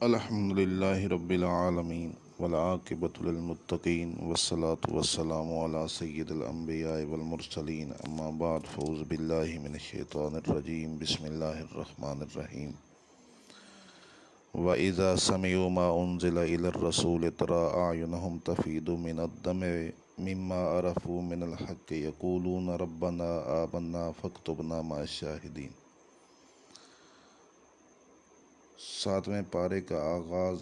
الحمد للہ رب العالمین والعاقبۃ للمتقین والصلاة والسلام علی سید الانبیاء والمرسلین اما بعد فاعوذ باللہ من الشیطان الرجیم بسم اللہ الرحمن الرحیم وَإِذَا سَمِعُوا مَا أُنزِلَ إِلَى الرَّسُولِ تَرَىٰ أَعْيُنَهُمْ تَفِيضُ مِنَ الدَّمْعِ مِمَّا عَرَفُوا مِنَ الْحَقِّ يَقُولُونَ رَبَّنَا آمَنَّا فَاكْتُبْنَا مَعَ الشَّاهِدِينَ۔ ساتویں پارے کا آغاز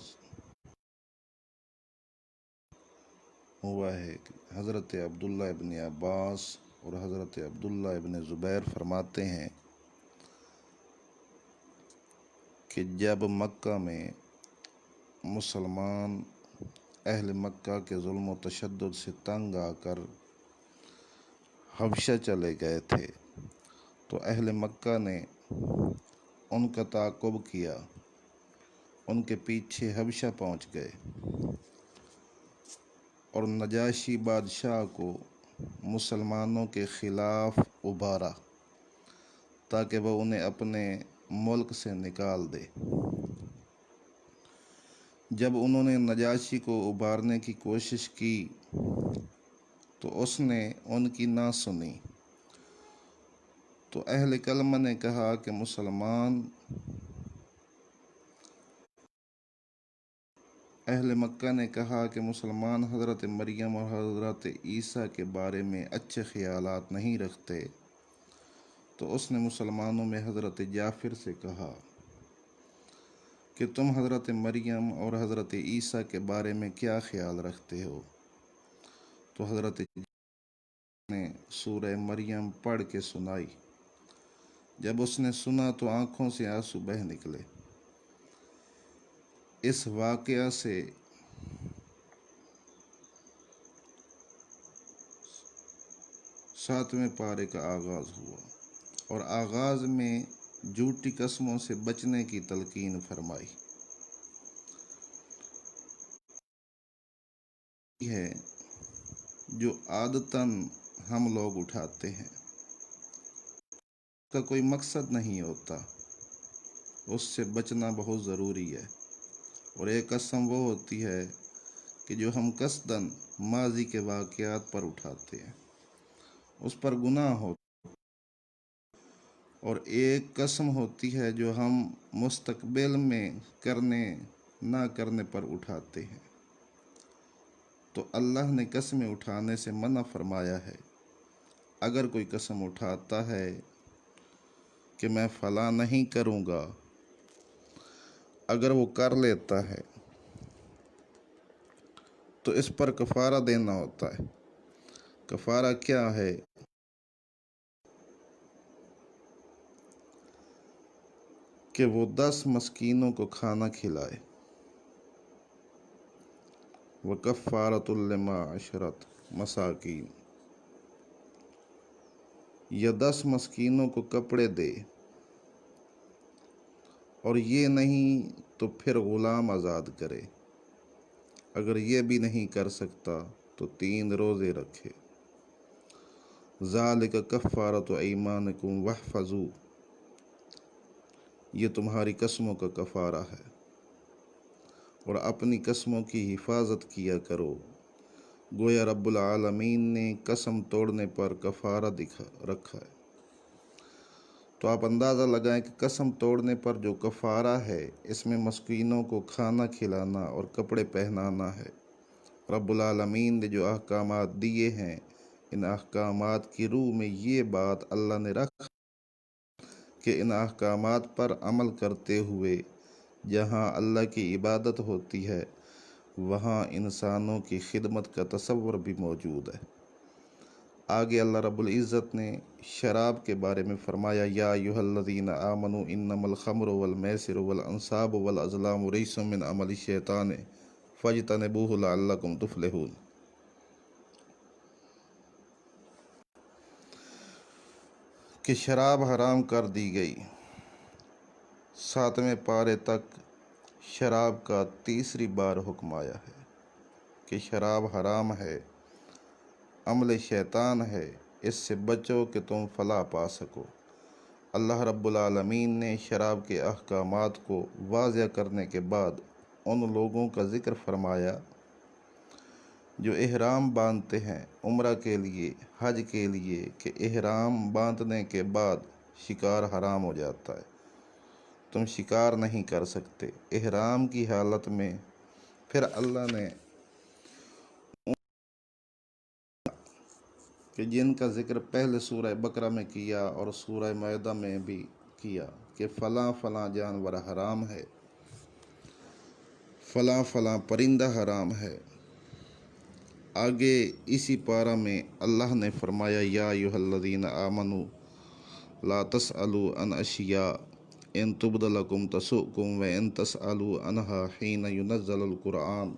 ہوا ہے کہ حضرت عبداللہ ابن عباس اور حضرت عبداللہ ابن زبیر فرماتے ہیں کہ جب مکہ میں مسلمان اہل مکہ کے ظلم و تشدد سے تنگ آ کر حبشہ چلے گئے تھے تو اہل مکہ نے ان کا تعاقب کیا، ان کے پیچھے حبشہ پہنچ گئے اور نجاشی بادشاہ کو مسلمانوں کے خلاف ابھارا تاکہ وہ انہیں اپنے ملک سے نکال دے۔ جب انہوں نے نجاشی کو ابھارنے کی کوشش کی تو اس نے ان کی نہ سنی، تو اہل کلمہ نے کہا کہ اہل مکہ نے کہا کہ مسلمان حضرت مریم اور حضرت عیسیٰ کے بارے میں اچھے خیالات نہیں رکھتے، تو اس نے مسلمانوں میں حضرت جعفر سے کہا کہ تم حضرت مریم اور حضرت عیسیٰ کے بارے میں کیا خیال رکھتے ہو؟ تو حضرت جعفر نے سورہ مریم پڑھ کے سنائی۔ جب اس نے سنا تو آنکھوں سے آنسو بہہ نکلے۔ اس واقعہ سے ساتویں پارے کا آغاز ہوا اور آغاز میں جھوٹی قسموں سے بچنے کی تلقین فرمائی ہے جو عادتاً ہم لوگ اٹھاتے ہیں، اس کا کوئی مقصد نہیں ہوتا، اس سے بچنا بہت ضروری ہے۔ اور ایک قسم وہ ہوتی ہے کہ جو ہم قصداً ماضی کے واقعات پر اٹھاتے ہیں، اس پر گناہ ہوتا ہے، اور ایک قسم ہوتی ہے جو ہم مستقبل میں کرنے نہ کرنے پر اٹھاتے ہیں۔ تو اللہ نے قسمیں اٹھانے سے منع فرمایا ہے۔ اگر کوئی قسم اٹھاتا ہے کہ میں فلاں نہیں کروں گا، اگر وہ کر لیتا ہے تو اس پر کفارہ دینا ہوتا ہے۔ کفارہ کیا ہے؟ کہ وہ 10 مسکینوں کو کھانا کھلائے۔ وَكَفَّارَةٌ لِّمَا مساکین، یا 10 مسکینوں کو کپڑے دے، اور یہ نہیں تو پھر غلام آزاد کرے۔ اگر یہ بھی نہیں کر سکتا تو 3 روزے رکھے۔ ذَلِكَ كَفَّارَةُ أَيْمَانِكُمْ وَاحْفَظُوا، یہ تمہاری قسموں کا کفارہ ہے، اور اپنی قسموں کی حفاظت کیا کرو۔ گویا رب العالمین نے قسم توڑنے پر کفارہ رکھا ہے۔ تو آپ اندازہ لگائیں کہ قسم توڑنے پر جو کفارہ ہے، اس میں مسکینوں کو کھانا کھلانا اور کپڑے پہنانا ہے۔ رب العالمین نے جو احکامات دیے ہیں، ان احکامات کی روح میں یہ بات اللہ نے رکھا کہ ان احکامات پر عمل کرتے ہوئے جہاں اللہ کی عبادت ہوتی ہے، وہاں انسانوں کی خدمت کا تصور بھی موجود ہے۔ آگے اللہ رب العزت نے شراب کے بارے میں فرمایا، یا ایھا الذین آمنوا انما الخمر والمیسر والانصاب والازلام رجس من عمل الشیطان فاجتنبوہ لعلکم تفلحون۔ کہ شراب حرام کر دی گئی۔ 7ویں پارے تک شراب کا تیسری بار حکم آیا ہے کہ شراب حرام ہے، عمل شیطان ہے، اس سے بچو کہ تم فلاح پا سکو۔ اللہ رب العالمین نے شراب کے احکامات کو واضح کرنے کے بعد ان لوگوں کا ذکر فرمایا جو احرام باندھتے ہیں عمرہ کے لیے، حج کے لیے، کہ احرام باندھنے کے بعد شکار حرام ہو جاتا ہے، تم شکار نہیں کر سکتے احرام کی حالت میں۔ پھر اللہ نے کہ جن کا ذکر پہلے سورہ بقرہ میں کیا اور سورہ مائدہ میں بھی کیا کہ فلاں فلاں جانور حرام ہے، فلاں فلاں پرندہ حرام ہے، آگے اسی پارہ میں اللہ نے فرمایا یا ایھا الذین آمنوا لا تسألوا عن اشیاء ان تبد لکم تسؤکم وان تسألوا عنہا حین ینزل القرآن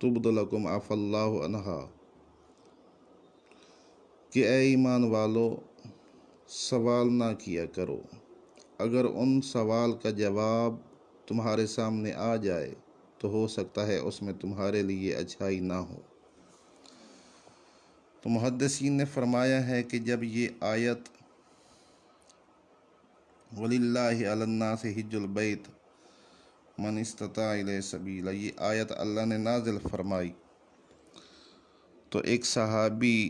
تبد لکم عفا اللہ عنہا، کہ اے ایمان والو سوال نہ کیا کرو، اگر ان سوال کا جواب تمہارے سامنے آ جائے تو ہو سکتا ہے اس میں تمہارے لیے اچھائی نہ ہو۔ تو محدثین نے فرمایا ہے کہ جب یہ آیت وَلِلَّهِ عَلَى النَّاسِ حِجُّ الْبَيْتِ مَنِ اسْتَطَاعَ إِلَيْهِ سَبِيلًا، یہ آیت اللہ نے نازل فرمائی تو ایک صحابی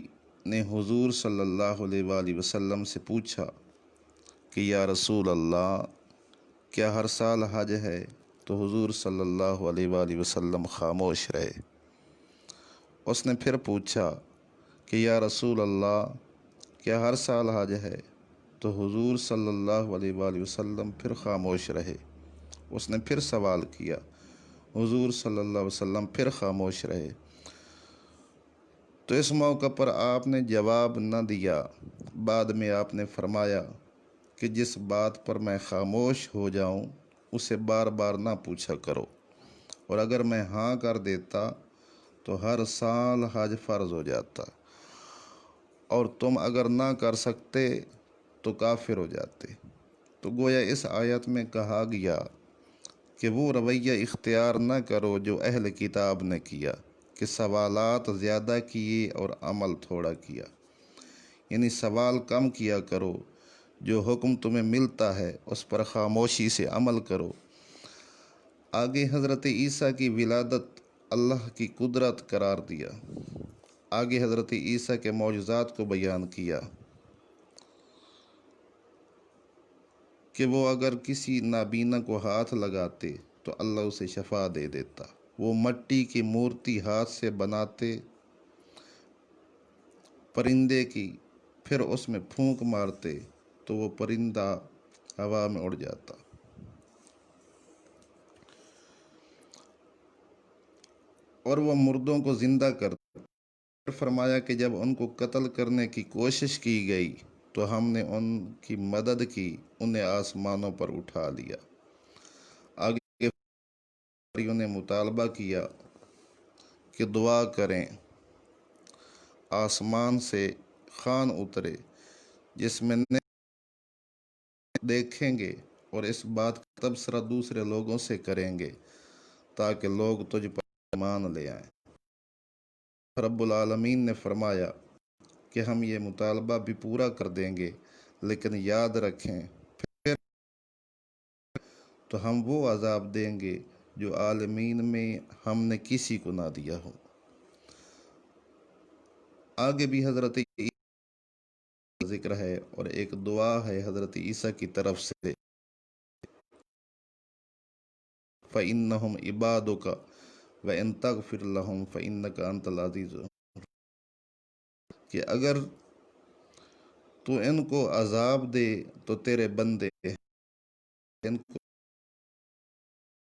نے حضور صلی اللہ علیہ وآلہ وسلم سے پوچھا کہ یا رسول اللہ کیا ہر سال حج ہے؟ تو حضور صلی اللہ علیہ وآلہ وسلم خاموش رہے۔ اس نے پھر پوچھا کہ یا رسول اللہ کیا ہر سال حج ہے؟ تو حضور صلی اللہ علیہ وآلہ وسلم پھر خاموش رہے۔ اس نے پھر سوال کیا، حضور صلی اللہ علیہ وسلم پھر خاموش رہے۔ تو اس موقع پر آپ نے جواب نہ دیا، بعد میں آپ نے فرمایا کہ جس بات پر میں خاموش ہو جاؤں اسے بار بار نہ پوچھا کرو، اور اگر میں ہاں کر دیتا تو ہر سال حج فرض ہو جاتا، اور تم اگر نہ کر سکتے تو کافر ہو جاتے۔ تو گویا اس آیت میں کہا گیا کہ وہ رویہ اختیار نہ کرو جو اہل کتاب نے کیا کہ سوالات زیادہ کیے اور عمل تھوڑا کیا، یعنی سوال کم کیا کرو، جو حکم تمہیں ملتا ہے اس پر خاموشی سے عمل کرو۔ آگے حضرت عیسیٰ کی ولادت اللہ کی قدرت قرار دیا، آگے حضرت عیسیٰ کے معجزات کو بیان کیا کہ وہ اگر کسی نابینا کو ہاتھ لگاتے تو اللہ اسے شفا دے دیتا، وہ مٹی کی مورتی ہاتھ سے بناتے پرندے کی، پھر اس میں پھونک مارتے تو وہ پرندہ ہوا میں اڑ جاتا، اور وہ مردوں کو زندہ کرتا۔ پھر فرمایا کہ جب ان کو قتل کرنے کی کوشش کی گئی تو ہم نے ان کی مدد کی، انہیں آسمانوں پر اٹھا لیا۔ آگے نے مطالبہ کیا کہ دعا کریں، آسمان سے خوان اترے جس میں دیکھیں گے اور اس بات کا تبصرہ دوسرے لوگوں سے کریں گے تاکہ لوگ تجھ پر ایمان لے آئیں۔ رب العالمین نے فرمایا کہ ہم یہ مطالبہ بھی پورا کر دیں گے، لیکن یاد رکھیں پھر تو ہم وہ عذاب دیں گے جو عالمین میں ہم نے کسی کو نہ دیا ہو۔ آگے بھی حضرت عیسیٰ کا ذکر ہے اور ایک دعا ہے حضرت عیسیٰ کی طرف سے، فَإِنَّهُمْ عِبَادُكَ وَإِن تَغْفِرْ لَهُمْ فَإِنَّكَ أَنْتَ الْعَزِيزُ، کہ اگر تو ان کو عذاب دے تو تیرے بندے ہیں، ان کو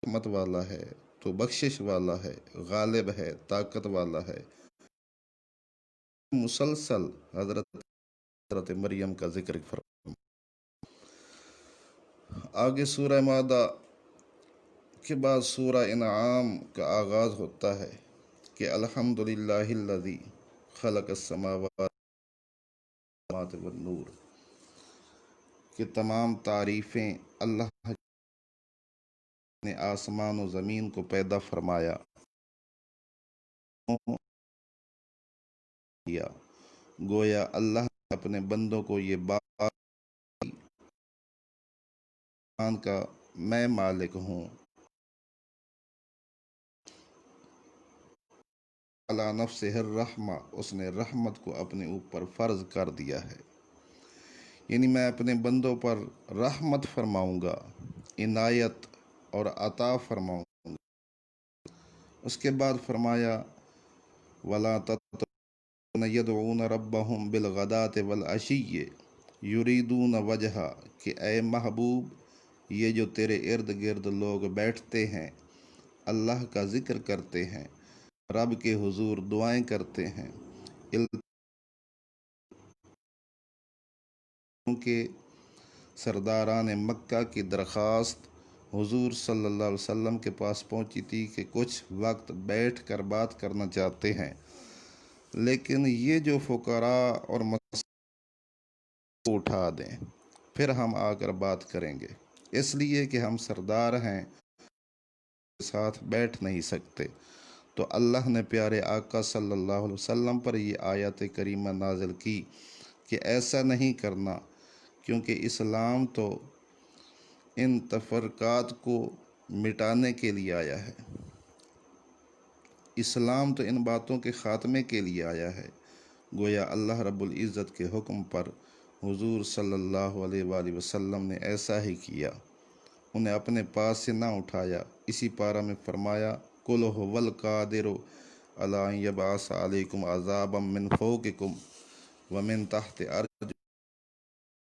رحمت والا ہے، تو بخشش والا ہے، غالب ہے، طاقت والا ہے۔ مسلسل حضرت مریم کا ذکر فرما۔ آگے سورہ مائدہ کے بعد سورہ انعام کا آغاز ہوتا ہے کہ الحمدللہ الذی خلق السماوات والنور، کہ تمام تعریفیں اللہ نے آسمان و زمین کو پیدا فرمایا کیا۔ گویا اللہ نے اپنے بندوں کو یہ بات آن کا میں مالک ہوں، علی نفسہ الرحمہ، اس نے رحمت کو اپنے اوپر فرض کر دیا ہے، یعنی میں اپنے بندوں پر رحمت فرماؤں گا، عنایت اور عطا فرماؤں گا۔ اس کے بعد فرمایا وَلَا تَطْرُونَ يَدْعُونَ رَبَّهُمْ بِالْغَدَاةِ وَالْعَشِيِّ يُرِيدُونَ وَجْهَهُ، کہ اے محبوب یہ جو تیرے ارد گرد لوگ بیٹھتے ہیں، اللہ کا ذکر کرتے ہیں، رب کے حضور دعائیں کرتے ہیں، کیونکہ سرداران مکہ کی درخواست حضور صلی اللہ علیہ وسلم کے پاس پہنچی تھی کہ کچھ وقت بیٹھ کر بات کرنا چاہتے ہیں، لیکن یہ جو فقراء اور مساکین کو اٹھا دیں، پھر ہم آ کر بات کریں گے، اس لیے کہ ہم سردار ہیں، کے ساتھ بیٹھ نہیں سکتے۔ تو اللہ نے پیارے آقا صلی اللہ علیہ وسلم پر یہ آیت کریمہ نازل کی کہ ایسا نہیں کرنا، کیونکہ اسلام تو ان تفرقات کو مٹانے کے لیے آیا ہے، اسلام تو ان باتوں کے خاتمے کے لیے آیا ہے۔ گویا اللہ رب العزت کے حکم پر حضور صلی اللہ علیہ وآلہ وسلم نے ایسا ہی کیا، انہیں اپنے پاس سے نہ اٹھایا۔ اسی پارہ میں فرمایا قُلْ هُوَ الْقَادِرُ عَلَىٰ أَن يَبْعَثَ عَلَيْكُمْ عَذَابًا مِّن فَوْقِكُمْ وَمِن تَحْتِ أَرْجُلِكُمْ۔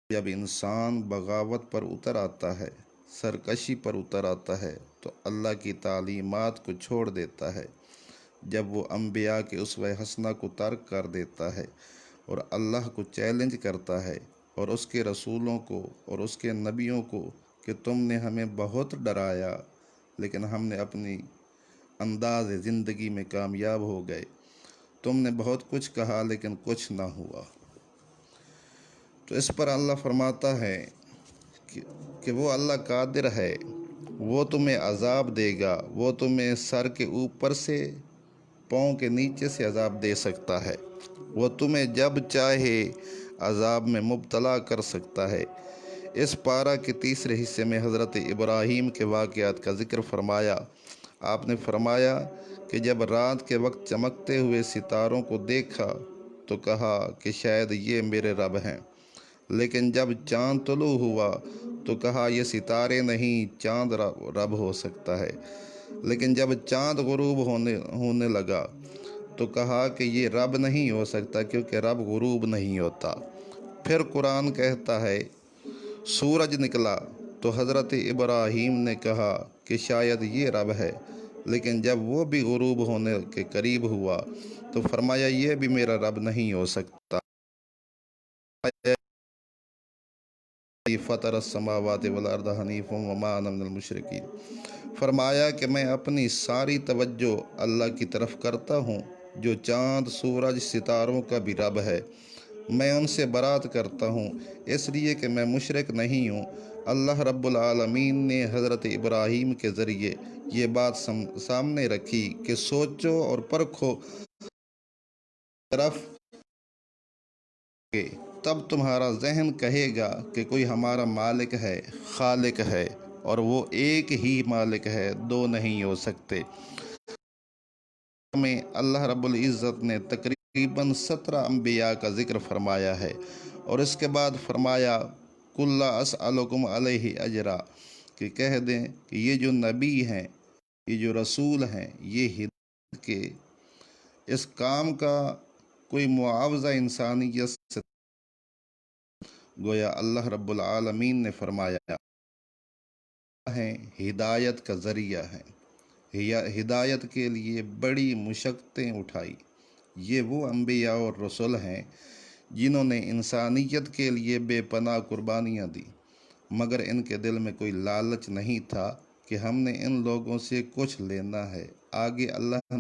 جب انسان بغاوت پر اتر آتا ہے، سرکشی پر اتر آتا ہے، تو اللہ کی تعلیمات کو چھوڑ دیتا ہے۔ جب وہ انبیاء کے اسوہ حسنہ کو ترک کر دیتا ہے اور اللہ کو چیلنج کرتا ہے اور اس کے رسولوں کو اور اس کے نبیوں کو کہ تم نے ہمیں بہت ڈرایا لیکن ہم نے اپنی انداز زندگی میں کامیاب ہو گئے، تم نے بہت کچھ کہا لیکن کچھ نہ ہوا، تو اس پر اللہ فرماتا ہے کہ وہ اللہ قادر ہے، وہ تمہیں عذاب دے گا، وہ تمہیں سر کے اوپر سے پاؤں کے نیچے سے عذاب دے سکتا ہے، وہ تمہیں جب چاہے عذاب میں مبتلا کر سکتا ہے۔ اس پارہ کے تیسرے حصے میں حضرت ابراہیم کے واقعات کا ذکر فرمایا۔ آپ نے فرمایا کہ جب رات کے وقت چمکتے ہوئے ستاروں کو دیکھا تو کہا کہ شاید یہ میرے رب ہیں، لیکن جب چاند طلوع ہوا تو کہا یہ ستارے نہیں، چاند رب ہو سکتا ہے، لیکن جب چاند غروب ہونے لگا تو کہا کہ یہ رب نہیں ہو سکتا، کیونکہ رب غروب نہیں ہوتا۔ پھر قرآن کہتا ہے سورج نکلا تو حضرت ابراہیم نے کہا کہ شاید یہ رب ہے، لیکن جب وہ بھی غروب ہونے کے قریب ہوا تو فرمایا یہ بھی میرا رب نہیں ہو سکتا۔ فطر السماوات والارض حنیفا وما انا من المشرکین، فرمایا کہ میں اپنی ساری توجہ اللہ کی طرف کرتا ہوں جو چاند سورج ستاروں کا بھی رب ہے، میں ان سے برات کرتا ہوں اس لیے کہ میں مشرک نہیں ہوں۔ اللہ رب العالمین نے حضرت ابراہیم کے ذریعے یہ بات سامنے رکھی کہ سوچو اور پرکھو طرف تب تمہارا ذہن کہے گا کہ کوئی ہمارا مالک ہے، خالق ہے، اور وہ ایک ہی مالک ہے، دو نہیں ہو سکتے۔ میں اللہ رب العزت نے تقریباً 17 انبیاء کا ذکر فرمایا ہے، اور اس کے بعد فرمایا قُل لَا أَسْأَلُكُمْ عَلَيْهِ أَجْرًا، کہ کہہ دیں کہ یہ جو نبی ہیں، یہ جو رسول ہیں، یہ ہدایت کے اس کام کا کوئی معاوضہ انسانیت سے، گویا اللہ رب العالمین نے فرمایا ہیں ہدایت کا ذریعہ ہیں، ہدایت کے لیے بڑی مشقتیں اٹھائی۔ یہ وہ انبیاء اور رسول ہیں جنہوں نے انسانیت کے لیے بے پناہ قربانیاں دی، مگر ان کے دل میں کوئی لالچ نہیں تھا کہ ہم نے ان لوگوں سے کچھ لینا ہے۔ آگے اللہ نے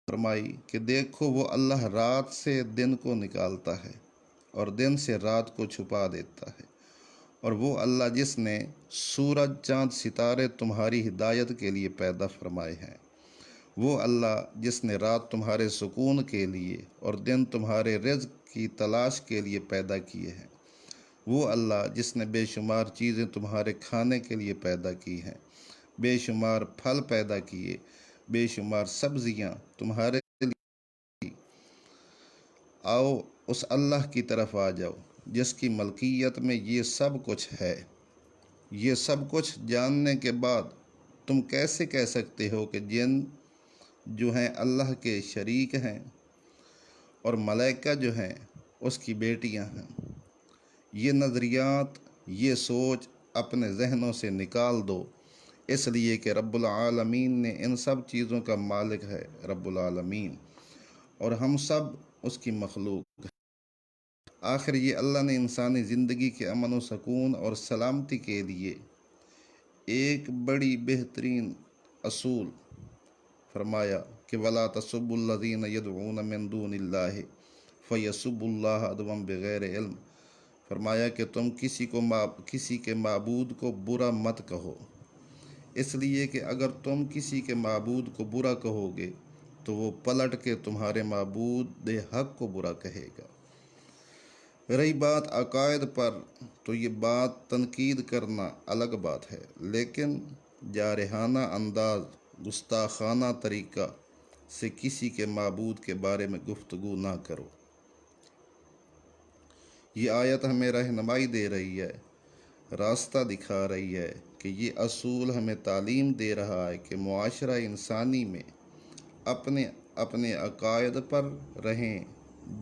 فرمائی کہ دیکھو وہ اللہ رات سے دن کو نکالتا ہے اور دن سے رات کو چھپا دیتا ہے، اور وہ اللہ جس نے سورج چاند ستارے تمہاری ہدایت کے لیے پیدا فرمائے ہیں، وہ اللہ جس نے رات تمہارے سکون کے لیے اور دن تمہارے رزق کی تلاش کے لیے پیدا کیے ہیں، وہ اللہ جس نے بے شمار چیزیں تمہارے کھانے کے لیے پیدا کی ہیں، بے شمار پھل پیدا کیے، بے شمار سبزیاں تمہارے لیے۔ آؤ اس اللہ کی طرف آ جاؤ جس کی ملکیت میں یہ سب کچھ ہے۔ یہ سب کچھ جاننے کے بعد تم کیسے کہہ سکتے ہو کہ جن جو ہیں اللہ کے شریک ہیں اور ملائکہ جو ہیں اس کی بیٹیاں ہیں؟ یہ نظریات، یہ سوچ اپنے ذہنوں سے نکال دو، اس لیے کہ رب العالمین نے ان سب چیزوں کا مالک ہے، رب العالمین، اور ہم سب اس کی مخلوق ہیں۔ آخر یہ اللہ نے انسانی زندگی کے امن و سکون اور سلامتی کے لیے ایک بڑی بہترین اصول فرمایا کہ وَلَا تَسُبُّوا الَّذِينَ يَدْعُونَ مِن دُونِ اللَّهِ فَيَسُبُّوا اللَّهَ عَدْوًا بِغَيْرِ علم۔ فرمایا کہ تم کسی کے معبود کو برا مت کہو، اس لیے کہ اگر تم کسی کے معبود کو برا کہو گے تو وہ پلٹ کے تمہارے معبود حق کو برا کہے گا۔ رہی بات عقائد پر، تو یہ بات تنقید کرنا الگ بات ہے، لیکن جارحانہ انداز، گستاخانہ طریقہ سے کسی کے معبود کے بارے میں گفتگو نہ کرو۔ یہ آیت ہمیں رہنمائی دے رہی ہے، راستہ دکھا رہی ہے کہ یہ اصول ہمیں تعلیم دے رہا ہے کہ معاشرہ انسانی میں اپنے عقائد پر رہیں،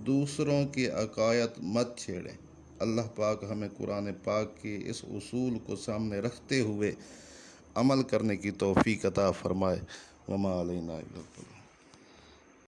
دوسروں کے عقائد مت چھیڑیں۔ اللہ پاک ہمیں قرآن پاک کے اس اصول کو سامنے رکھتے ہوئے عمل کرنے کی توفیق عطا فرمائے۔ وما علینا الا البلاغ۔